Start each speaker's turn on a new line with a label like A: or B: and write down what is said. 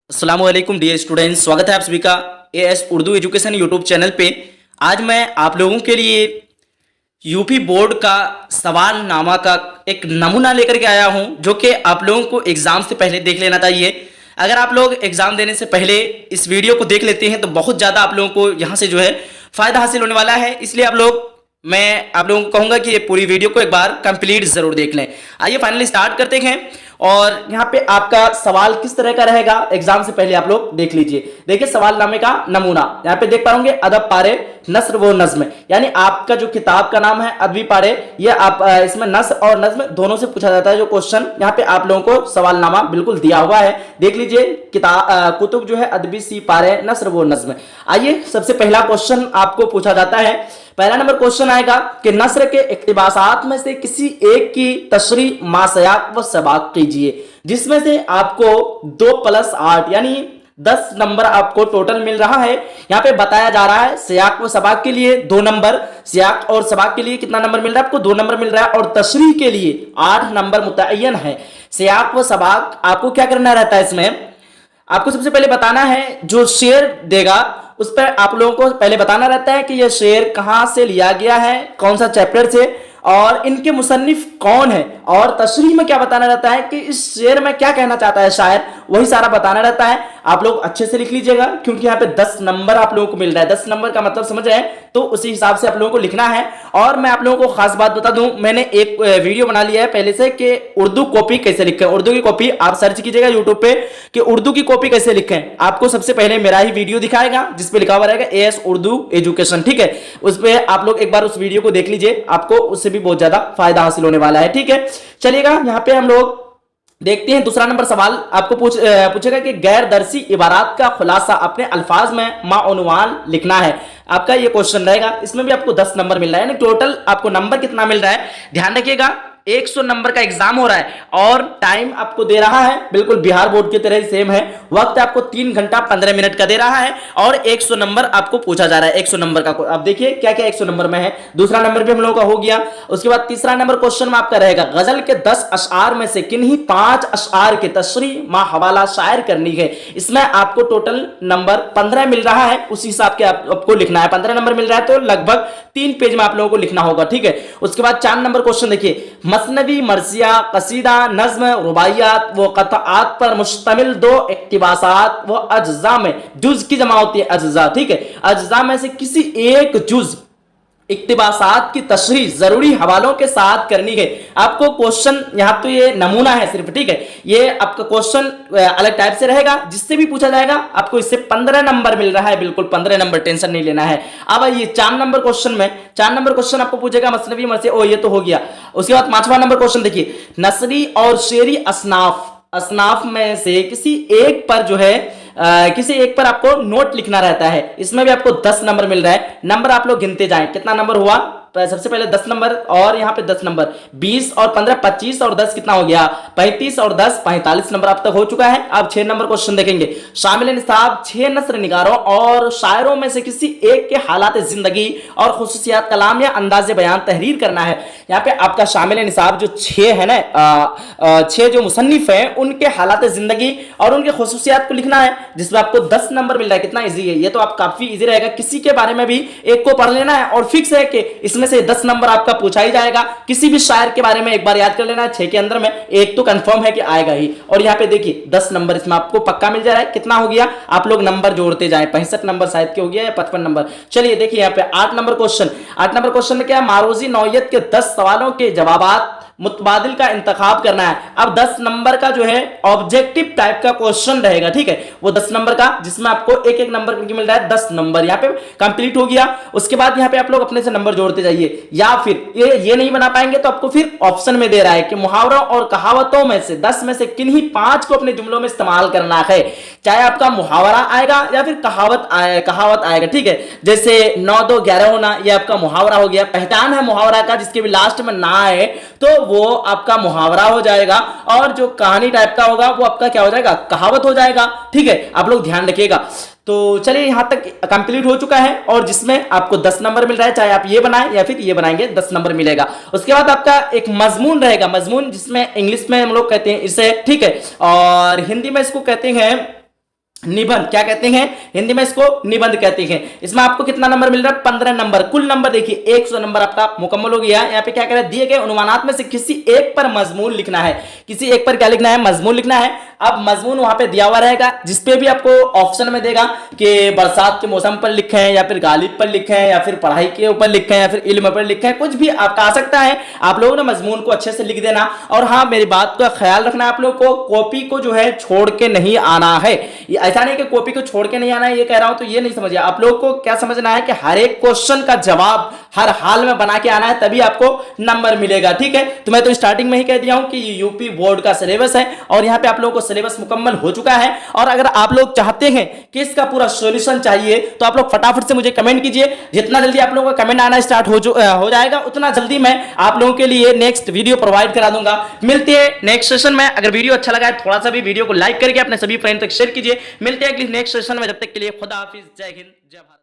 A: अस्सलाम वालेकुम dear students, स्वागत है आप सभी का as Urdu education YouTube channel पे। आज मैं आप लोगों के लिए यूपी बोर्ड का सवालनामा का एक नमूना लेकर के आया हूं, जो कि आप लोगों को एग्ज़ाम से पहले देख लेना चाहिए। अगर आप लोग एग्ज़ाम देने से पहले इस वीडियो को देख लेते हैं तो बहुत ज़्यादा आप लोगों को यहाँ से जो है फ़ायदा हासिल होने वाला है। इसलिए मैं आप लोगों को कहूँगा कि ये पूरी वीडियो को एक बार कंप्लीट ज़रूर देख लें। आइए फाइनली स्टार्ट करते हैं। और यहाँ पे आपका सवाल किस तरह का रहेगा एग्जाम से पहले आप लोग देख लीजिए। देखिए सवालनामे का नमूना यहाँ पे देख पाओगे, अदब पारे नस्र व नज्म, यानी आपका जो किताब का नाम है अदबी पारे, ये आप इसमें नस्र और नज्म दोनों से पूछा जाता है। जो क्वेश्चन यहाँ पे आप लोगों को सवालनामा बिल्कुल दिया हुआ है, देख लीजिए। किताब कुतुब जो है अदबी सी पारे नस्र व नज्म। आइए सबसे पहला क्वेश्चन आपको पूछा जाता है। पहला नंबर क्वेश्चन आएगा कि नस्र के इक्तिबासात में से किसी एक की तशरीह मासयाक व सबाक कीजिए, जिसमें से आपको 2+8 यानी 10 नंबर आपको टोटल मिल रहा है। यहाँ पे बताया जा रहा है सयाक व सबाक के लिए 2 नंबर, सयाक और सबाक के लिए कितना नंबर मिल रहा है आपको 2 नंबर मिल रहा है, और तशरीह के लिए 8 नंबर मुतय्यन है। सयाक व सबाक आपको क्या करना रहता है, इसमें आपको सबसे पहले बताना है जो शेर देगा उस पर आप लोगों को पहले बताना रहता है कि यह शेर कहां से लिया गया है, कौन सा चैप्टर से, और इनके मुसन्निफ कौन है, और तशरीह में क्या बताना रहता है कि इस शेर में क्या कहना चाहता है शायर, वही सारा बताना रहता है। आप लोग अच्छे से लिख लीजिएगा क्योंकि यहाँ पे 10 नंबर आप लोगों को मिल रहा है। 10 नंबर का मतलब समझ रहे हैं, तो उसी हिसाब से आप लोगों को लिखना है। और मैं आप लोगों को खास बात बता दूं, मैंने एक वीडियो बना लिया है पहले से कि उर्दू कॉपी कैसे लिखें। उर्दू की कॉपी आप सर्च कीजिएगा यूट्यूब पे कि उर्दू की कॉपी कैसे लिखें, आपको सबसे पहले मेरा ही वीडियो दिखाएगा जिसपे लिखा हुआ रहेगा एएस उर्दू एजुकेशन, ठीक है। उस पर आप लोग एक बार उस वीडियो को देख लीजिए, आपको उससे भी बहुत ज्यादा फायदा हासिल होने वाला है, ठीक है। चलिएगा यहाँ पे हम लोग देखते हैं। दूसरा नंबर सवाल आपको पूछेगा कि गैर दरसी इबारात का खुलासा अपने अल्फाज में माउनवान लिखना है। आपका ये क्वेश्चन रहेगा, इसमें भी आपको 10 नंबर मिल रहा है, यानी टोटल आपको नंबर कितना मिल रहा है, ध्यान रखिएगा। 100 नंबर का एग्जाम हो रहा है और टाइम आपको दे रहा है बिल्कुल बिहार बोर्ड की तरह ही सेम है। वक्त आपको 3 घंटा 15 मिनट का दे रहा है और 100 नंबर आपको पूछा जा रहा है। 100 नंबर का आप देखिए क्या क्या 100 नंबर में है। दूसरा नंबर भी हम लोगों का हो गया। उसके बाद तीसरा नंबर क्वेश्चन में आपका रहेगा गजल के 10 अशआर में से किन्हीं 5 अशआर की तशरीह मा हवाला शायर करनी है। इसमें आपको टोटल नंबर 15 मिल रहा है, उस हिसाब के आपको लिखना है। 15 नंबर मिल रहा है तो लगभग 3 पेज में आप लोगों को लिखना होगा, ठीक है। उसके बाद 4 नंबर क्वेश्चन देखिए, मसनवी मर्सिया कसीदा नज्म रुबाइयात व क़ताआत पर मुश्तमिल 2 इक़्तिबासात व अज्जा में, जुज की जमा होती है अज्जा, ठीक है। अज्जा में से किसी एक जुज इक़्तिबासात की तशरीह जरूरी हवालों के साथ करनी है। आपको क्वेश्चन यहाँ तो ये नमूना है सिर्फ, ठीक है। ये आपका क्वेश्चन अलग टाइप से रहेगा, जिससे भी पूछा जाएगा आपको इससे 15 नंबर मिल रहा है, बिल्कुल 15 नंबर, टेंशन नहीं लेना है। अब ये 4 नंबर क्वेश्चन में 4 नंबर क्वेश्चन आपको पूछेगा मसनवी मर्सी, ओ ये तो हो गया। उसके बाद 5वां नंबर क्वेश्चन देखिए, नसरी और शेरी असनाफ में से किसी एक पर जो है किसी एक पर आपको नोट लिखना रहता है। इसमें भी आपको 10 नंबर मिल रहा है। नंबर आप लोग गिनते जाएं, कितना नंबर हुआ, सबसे पहले 10 नंबर और यहाँ पे 10 नंबर, 20 और 15 25 और 10 कितना हो गया 35 और 10 45 नंबर अब तक हो चुका है। अब 6 नंबर क्वेश्चन देखेंगे, शामिल निसाब 6 नस्र निगारों और शायरों में से किसी एक के हालात जिंदगी और खुसूसियात कलाम या अंदाज बयान तहरीर करना है। यहाँ पे आपका शामिल निसाब जो 6 है ना, 6 जो मुसन्निफ है उनके हालात जिंदगी और उनके खुसूसियात को लिखना है, जिसमें आपको 10 नंबर मिल रहा है। कितना इजी है ये, तो आप काफी इजी रहेगा। किसी के बारे में भी एक को पढ़ लेना है और फिक्स है कि इसमें से 10 नंबर आपका पूछा ही जाएगा। किसी भी शायर के बारे में एक बार याद कर लेना है, 6 के अंदर में एक तो कंफर्म है कि आएगा ही। और यहाँ पे देखिए 10 नंबर इसमें आपको पक्का मिल जा रहा है। कितना हो गया, आप लोग नंबर जोड़ते जाएं, 65 नंबर शायद के हो गया या 55 नंबर। चलिए देखिए यहाँ पे 8 नंबर क्वेश्चन। 8 नंबर क्वेश्चन में क्या है, मारूजी नौयत के 10 सवालों के जवाबात मुतबादिल का इंतखाब करना है। अब 10 नंबर का जो है ऑब्जेक्टिव टाइप का क्वेश्चन रहेगा, ठीक है, वो 10 नंबर का, जिसमें आपको एक एक नंबर मिल रहा है 10 नंबर यहाँ पे कंप्लीट हो गया। उसके बाद यहाँ पे आप लोग अपने से नंबर जोड़ते जाइए, या फिर ये नहीं बना पाएंगे तो आपको फिर ऑप्शन में दे रहा है कि मुहावरों और कहावतों में से 10 में से किन्हीं 5 को अपने जुमलों में इस्तेमाल करना है। चाहे आपका मुहावरा आएगा या फिर कहावत आएगा, ठीक है। जैसे 9 2 11 होना, ये आपका मुहावरा हो गया। पहचान है मुहावरा का, जिसके भी लास्ट में ना आए तो वो आपका मुहावरा हो जाएगा, और जो कहानी टाइप का होगा वो आपका क्या हो जाएगा, कहावत हो जाएगा, ठीक है। आप लोग ध्यान रखिएगा। तो चलिए यहां तक कंप्लीट हो चुका है, और जिसमें आपको 10 नंबर मिल रहा है, चाहे आप ये बनाएं या फिर ये बनाएंगे 10 नंबर मिलेगा। उसके बाद आपका एक मजमून रहेगा, मजमून जिसमें इंग्लिश में हम लोग कहते हैं इसे, ठीक है, और हिंदी में इसको कहते हैं निबंध क्या कहते हैं, हिंदी में इसको निबंध कहते हैं। इसमें आपको कितना नंबर मिल रहा है, 15 नंबर। कुल नंबर देखिए 100 नंबर आपका मुकम्मल हो गया। यहाँ पे क्या कह रहा है, दिए गए अनुमानात में से किसी एक पर मजमून लिखना है। किसी एक पर क्या लिखना है, मजमून लिखना है। अब मजमून वहां पे दिया हुआ रहेगा, जिसपे भी आपको ऑप्शन में देगा कि बरसात के मौसम पर लिखे हैं, या फिर गालिब पर लिखे हैं, या फिर पढ़ाई के ऊपर लिखे हैं, या फिर इल्म पर लिखे हैं, कुछ भी आपका आ सकता है। आप लोगों ने मजमून को अच्छे से लिख देना। और हाँ, मेरी बात का ख्याल रखना, आप लोग को कॉपी को जो है छोड़ के नहीं आना है। ऐसा नहीं कि कॉपी को छोड़ के नहीं आना है, ये कह रहा हूं तो ये नहीं समझिए। आप लोग को क्या समझना है कि हर एक क्वेश्चन का जवाब हर हाल में बना के आना है, तभी आपको नंबर मिलेगा, ठीक है। तो मैं तो स्टार्टिंग में ही कह दिया हूं कि यूपी बोर्ड का सिलेबस है, और यहां पे आप लोगों को सिलेबस मुकम्मल हो चुका है। और अगर आप लोग चाहते हैं कि इसका पूरा सॉल्यूशन चाहिए, तो आप लोग फटाफट से मुझे कमेंट कीजिए। जितना जल्दी आप लोगों का कमेंट आना स्टार्ट हो जाएगा, उतना जल्दी मैं आप लोगों के लिए नेक्स्ट वीडियो प्रोवाइड करा दूंगा। मिलते हैं नेक्स्ट सेशन में। अगर वीडियो अच्छा लगा है, थोड़ा सा भी वीडियो को लाइक करके अपने सभी फ्रेंड तक शेयर कीजिए। मिलते हैं अगली नेक्स्ट सेशन में, जब तक के लिए खुदा हाफिज, जय हिंद, जय भारत।